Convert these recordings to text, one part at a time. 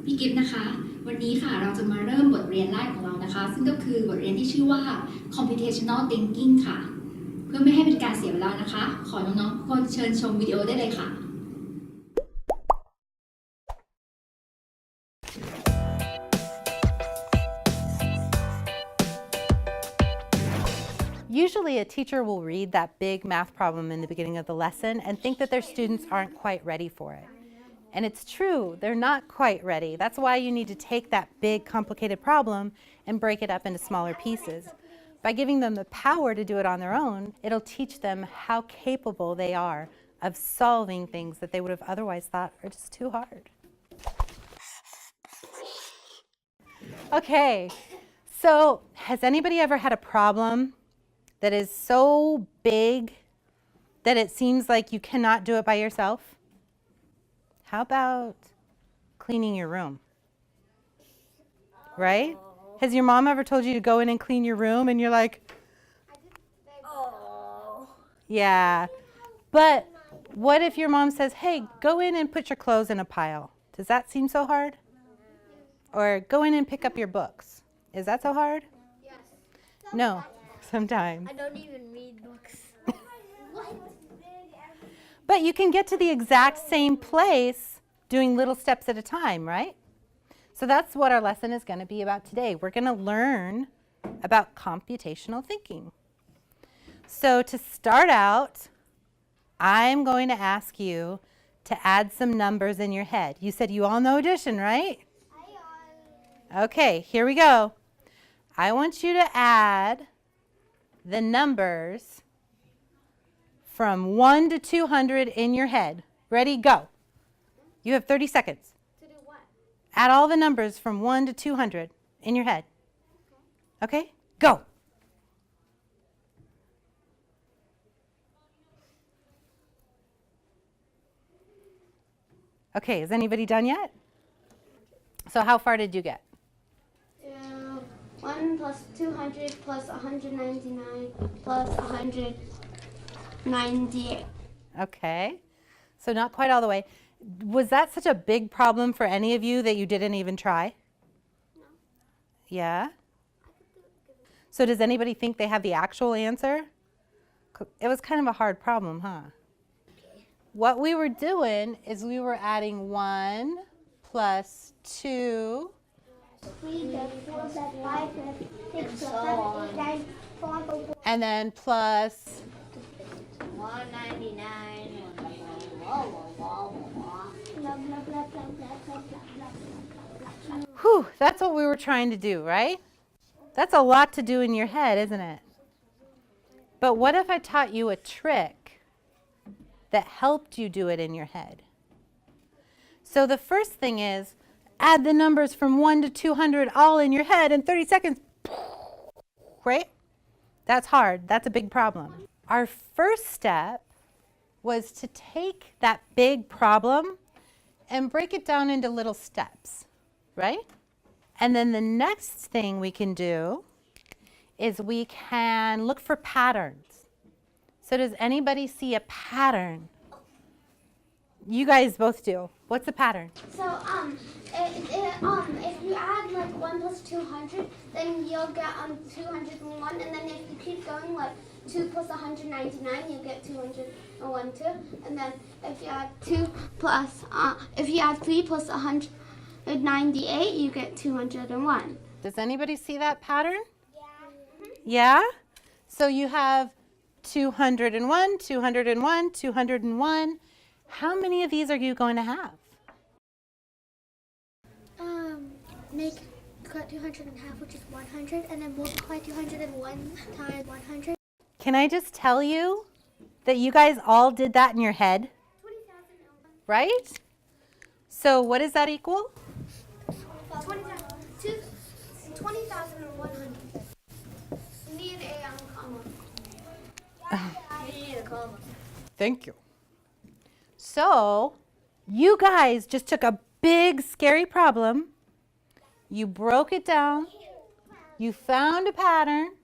พี่กิฟต์นะคะวันนี้ค่ะเราจะมาเริ่มบทเรียนแรกของเรานะคะซึ่งก็คือบทเรียนที่ชื่อว่า Computational Thinking ค่ะเพื่อไม่ให้เป็นการเสียเวลานะคะขอน้องๆทุกคนเชิญชมวิดีโอได้เลยค่ะ Usually a teacher will read that big math problem in the beginning of the lesson and think that their students aren't quite ready for it. And it's true, they're not quite ready. That's why you need to take that big complicated problem and break it up into smaller pieces. By giving them the power to do it on their own, it'll teach them how capable they are of solving things that they would have otherwise thought are just too hard. Okay, so has anybody ever had a problem that is so big that it seems like you cannot do it by yourself? How about cleaning your room? Right? Has your mom ever told you to go in and clean your room and you're like, oh. Yeah. But what if your mom says, hey, go in and put your clothes in a pile? Does that seem so hard? Or go in and pick up your books. Is that so hard? Yes. No, sometimes. I don't even read books. But you can get to the exact same place doing little steps at a time, right? So that's what our lesson is going to be about today. We're going to learn about computational thinking. So to start out, I'm going to ask you to add some numbers in your head. You said you all know addition, right? Okay, here we go. I want you to add the numbers from 1 to 200 in your head. Ready? Go. You have 30 seconds. To do what? Add all the numbers from 1 to 200 in your head. Okay? Go. Okay, is anybody done yet? So how far did you get? 1 plus 200 plus 199 plus 198. Okay, so not quite all the way. Was that such a big problem for any of you that you didn't even try? No. Yeah? So does anybody think they have the actual answer? It was kind of a hard problem, huh? Okay. What we were doing is we were adding 1 plus 2 and then plus 199. Whew, that's what we were trying to do, right? That's a lot to do in your head, isn't it? But what if I taught you a trick that helped you do it in your head? So the first thing is add the numbers from 1 to 200 all in your head in 30 seconds. Right? That's hard. That's a big problem. Our first step was to take that big problem and break it down into little steps, right? And then the next thing we can do is we can look for patterns. So does anybody see a pattern? You guys both do. What's a pattern? So if you add like 1 plus 200, then you'll get 201, and then if you keep going like 2 plus 199, you'll get 201 too. And then if you add 3 plus 198, you get 201. Does anybody see that pattern? Yeah. Yeah? So you have 201, 201, 201. How many of these are you going to have? Cut 200 in half, which is 100, and then multiply 201 times 100. Can I just tell you that you guys all did that in your head? 20,001. Right? So what does that equal? 20,100. You need a comma. You need a comma. Thank you. So you guys just took a big, scary problem. You broke it down. You found a pattern.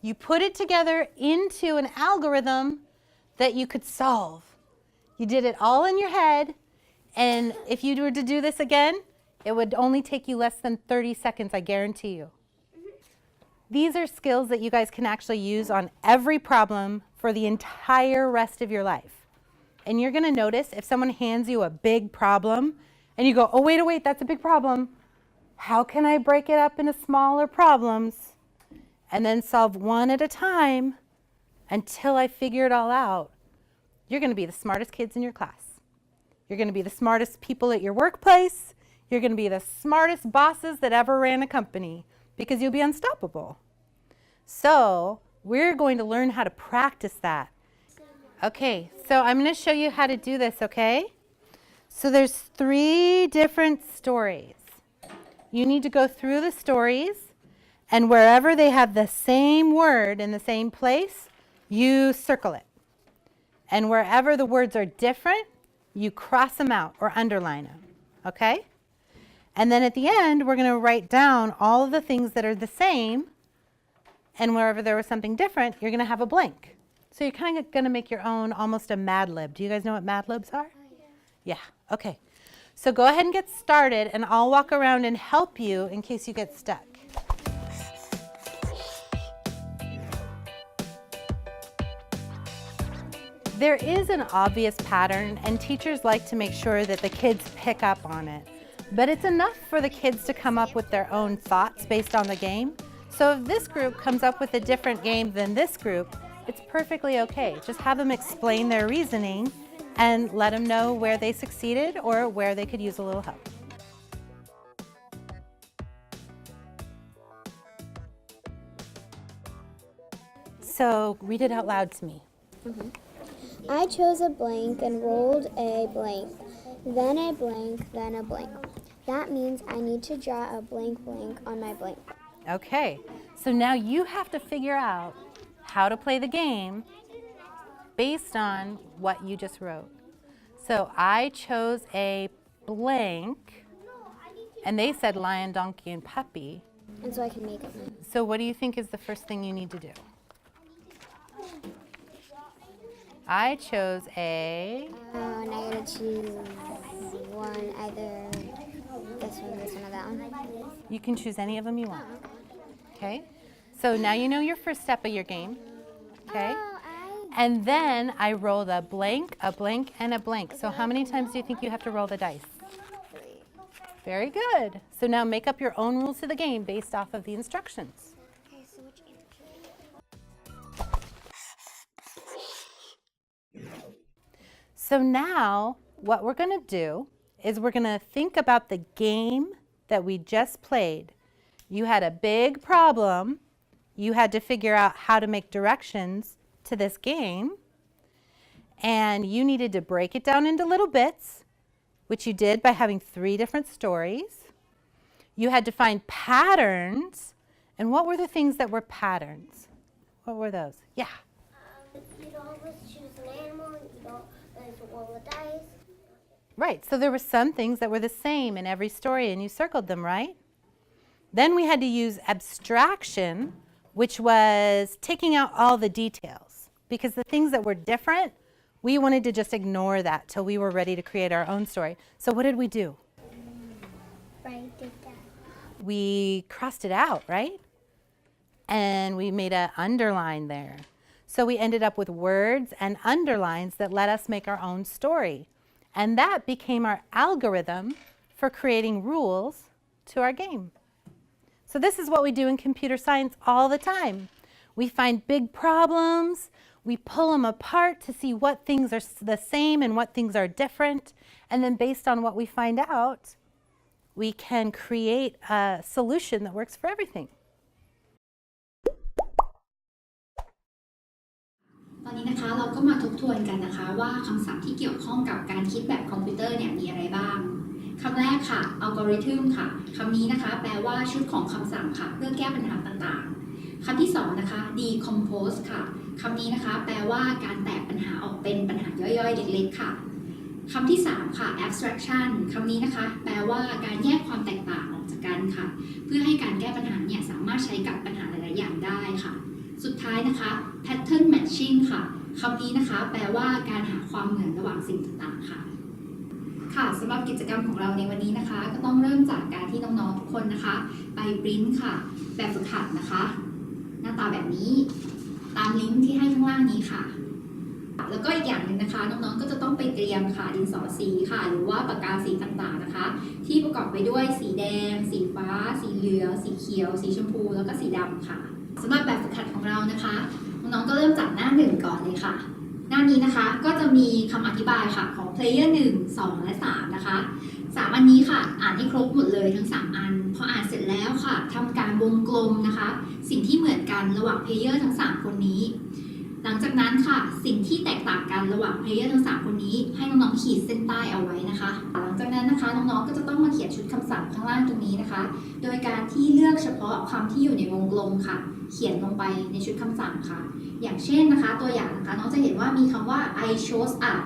You put it together into an algorithm that you could solve. You did it all in your head. And if you were to do this again, It would only take you less than 30 seconds, I guarantee you. These are skills that you guys can actually use on every problem for the entire rest of your life. And you're going to notice if someone hands you a big problem and you go, oh, wait, that's a big problem. How can I break it up into smaller problems and then solve one at a time until I figure it all out? You're going to be the smartest kids in your class. You're going to be the smartest people at your workplace. You're going to be the smartest bosses that ever ran a company because you'll be unstoppable. So we're going to learn how to practice that. Okay, so I'm going to show you how to do this, okay? So there's 3 different stories. You need to go through the stories, and wherever they have the same word in the same place, you circle it. And wherever the words are different, you cross them out or underline them, okay? And then at the end, we're going to write down all of the things that are the same, and wherever there was something different, you're going to have a blank. So you're kind of going to make your own, almost a Mad Lib. Do you guys know what Mad Libs are? Yeah, okay. So go ahead and get started, and I'll walk around and help you in case you get stuck. There is an obvious pattern, and teachers like to make sure that the kids pick up on it. But it's enough for the kids to come up with their own thoughts based on the game. So if this group comes up with a different game than this group, it's perfectly okay. Just have them explain their reasoning and let them know where they succeeded or where they could use a little help. So read it out loud to me. I chose a blank and rolled a blank, then a blank, then a blank. That means I need to draw a blank blank on my blank. Okay, so now you have to figure out how to play the game based on what you just wrote. So I chose a blank, and they said lion, donkey, and puppy. And so I can make it. So what do you think is the first thing you need to do? I chose a... And I gotta choose one, either this one, or that one. You can choose any of them you want. Okay? So now you know your first step of your game. Okay? And then I rolled a blank, and a blank. So how many times do you think you have to roll the dice? 3. Very good. So now make up your own rules to the game based off of the instructions. Okay, so which answer? So now what we're going to do is we're going to think about the game that we just played. You had a big problem. You had to figure out how to make directions to this game. And you needed to break it down into little bits, which you did by having 3 different stories. You had to find patterns. And what were the things that were patterns? What were those? Yeah. You'd always choose an animal, you'd always roll the dice. Right, so there were some things that were the same in every story, and you circled them, right? Then we had to use abstraction, which was taking out all the details. Because the things that were different, we wanted to just ignore that till we were ready to create our own story. So what did we do? Write it down. We crossed it out, right? And we made an underline there. So we ended up with words and underlines that let us make our own story. And that became our algorithm for creating rules to our game. So this is what we do in computer science all the time. We find big problems, we pull them apart to see what things are the same and what things are different, and then based on what we find out, we can create a solution that works for everything. ตอนนี้นะคะเราก็มาทบทวนกันนะคะว่าคำศัพท์ที่เกี่ยวข้องกับการคิดแบบคอมพิวเตอร์เนี่ยมีอะไรบ้างคำแรกค่ะ algorithm ค่ะคำนี้นะคะแปลว่าชุดของคำสั่งค่ะเพื่อแก้ปัญหาต่างๆคำที่สองนะคะ decompose ค่ะคำนี้นะคะแปลว่าการแตกปัญหาออกเป็นปัญหาย่อยๆเล็กๆค่ะคำที่สามค่ะ abstraction คำนี้นะคะแปลว่าการแยกความแตกต่างออกจากกันค่ะเพื่อให้การแก้ปัญหาเนี่ยสามารถใช้กับปัญหาหลายๆอย่างได้ค่ะสุดท้ายนะคะ pattern matching ค่ะคำนี้นะคะแปลว่าการหาความเหมือนระหว่างสิ่งต่างๆค่ะ ค่ะสำหรับกิจกรรมของเราในวันนี้นะคะ ก็ต้องเริ่มจากการที่น้องๆทุกคนนะคะ ไปปริ้นค่ะ แบบฝึกหัดนะคะ หน้าตาแบบนี้ตามลิงก์ที่ให้ข้างล่างนี้ค่ะ แล้วก็อีกอย่างหนึ่งนะคะน้องๆก็จะต้องไปเตรียมค่ะดินสอสีค่ะ หรือว่าปากกาสีต่างๆนะคะ ที่ประกอบไปด้วยสีแดง สีฟ้า สีเหลืองสีเขียว สีชมพูแล้วก็สีดำค่ะสำหรับแบบฝึกหัดของเรานะคะน้องๆก็เริ่มจากหน้า1ก่อนเลยค่ะหน้านี้นะคะก็จะมีคำอธิบายค่ะของ player 1 2 และ 3 นะคะ3อันนี้ค่ะอ่านให้ครบหมดเลยทั้ง3อันพออ่านเสร็จแล้วค่ะทำการวงกลมนะคะสิ่งที่เหมือนกันระหว่าง player ทั้ง3คนนี้หลังจากนั้นค่ะสิ่งที่แตกต่างกันระหว่าง player ทั้ง3คนนี้ให้น้องๆขีดเส้นใต้เอาไว้นะคะหลังจากนั้นนะคะน้องๆก็จะต้องมาเขียนชุดคำสั่งข้างล่างตรงนี้นะคะโดยการที่เลือกเฉพาะคำที่อยู่ในวงกลมค่ะเขียนลงไปในชุดคำสั่งค่ะอย่างเช่นนะคะตัวอย่างนะคะน้องจะเห็นว่ามีคำว่า I chose up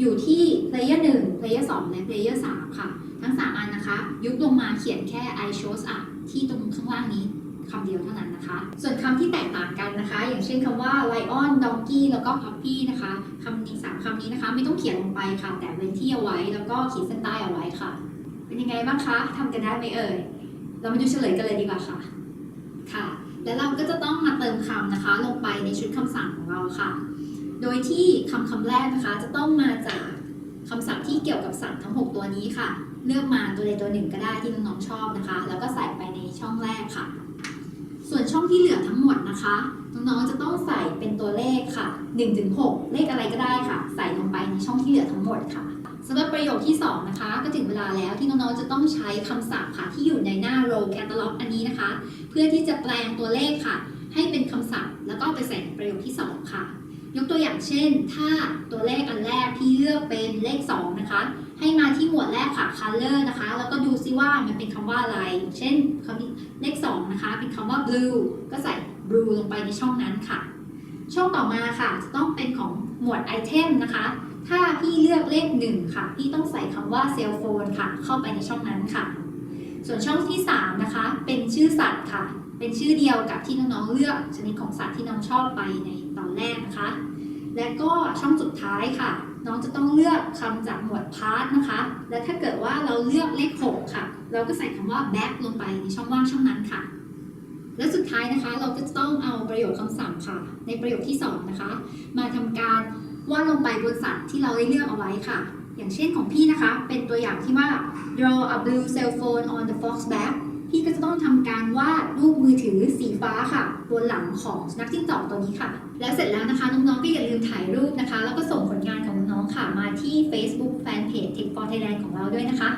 อยู่ที่ player 1 player 2 และ player 3 ค่ะทั้ง3อันนะคะยุบลงมาเขียนแค่ I chose up ที่ตรงข้างล่างนี้คำเดียวเท่านั้นนะคะส่วนคำที่แตกต่างกันนะคะอย่างเช่นคำว่า lion donkey แล้วก็ puppy นะคะคำนี้3คำนี้นะคะไม่ต้องเขียนลงไปค่ะแต่เว้นที่เอาไว้แล้วก็ขีดเส้นใต้เอาไว้ค่ะเป็นยังไงบ้างคะทำกันได้ไหมเอ่ยเรามาดูเฉลยกันเลยดีกว่าค่ะค่ะแล้วเราก็จะต้องมาเติมคำนะคะลงไปในชุดคำสั่งของเราค่ะโดยที่คำแรกนะคะจะต้องมาจากคำสั่งที่เกี่ยวกับสัตว์ทั้ง6ตัวนี้ค่ะเลือกมาตัวใดตัวหนึ่งก็ได้ที่น้องๆชอบนะคะแล้วก็ใส่ไปในช่องแรกค่ะส่วนช่องที่เหลือทั้งหมดนะคะน้องๆจะต้องใส่เป็นตัวเลขค่ะ 1-6 เลขอะไรก็ได้ค่ะใส่ลงไปในช่องที่เหลือทั้งหมดค่ะสำหรับประโยคที่2นะคะก็ถึงเวลาแล้วที่น้องๆจะต้องใช้คำศัพท์ค่ะที่อยู่ในหน้า row catalog อันนี้นะคะเพื่อที่จะแปลงตัวเลขค่ะให้เป็นคำศัพท์แล้วก็ไปใส่ในประโยคที่2ค่ะยกตัวอย่างเช่นถ้าตัวเลขอันแรกที่เลือกเป็นเลข2นะคะให้มาที่หมวดแรกค่ะ color นะคะแล้วก็ดูซิว่ามันเป็นคำว่าอะไรเช่นคำเลข2นะคะเป็นคำว่า blue ก็ใส่ blue ลงไปในช่องนั้นค่ะช่องต่อมาค่ะจะต้องเป็นของหมวด item นะคะถ้าพี่เลือกเลข1ค่ะพี่ต้องใส่คำว่า cell phone ค่ะเข้าไปในช่องนั้นค่ะส่วนช่องที่3นะคะเป็นชื่อสัตว์ค่ะเป็นชื่อเดียวกับที่น้องๆเลือกชนิดของสัตว์ที่น้องชอบไปในตอนแรกนะคะและก็ช่องสุดท้ายค่ะน้องจะต้องเลือกคำจากหมวด part นะคะและถ้าเกิดว่าเราเลือกเลข6ค่ะเราก็ใส่คำว่า back ลงไปในช่องว่างช่องนั้นค่ะและสุดท้ายนะคะเราก็จะต้องเอาประโยคคำสั่งค่ะในประโยคที่2นะคะมาทำการวาดลงไปบนสัตว์ที่เราได้เลือกเอาไว้ค่ะอย่างเช่นของพี่นะคะเป็นตัวอย่างที่ว่า draw a blue cell phone on the fox back พี่ก็จะต้องทำการวาดรูปมือถือสีฟ้าค่ะบนหลังของสุนัขจิ้งจอกตัวนี้ค่ะแล้วเสร็จแล้วนะคะน้องๆก็อย่าลืมถ่ายรูปนะคะแล้วก็ส่งผลงานของน้องๆค่ะมาที่ Facebook Fanpage Tech for Thailand ของเราด้วยนะคะ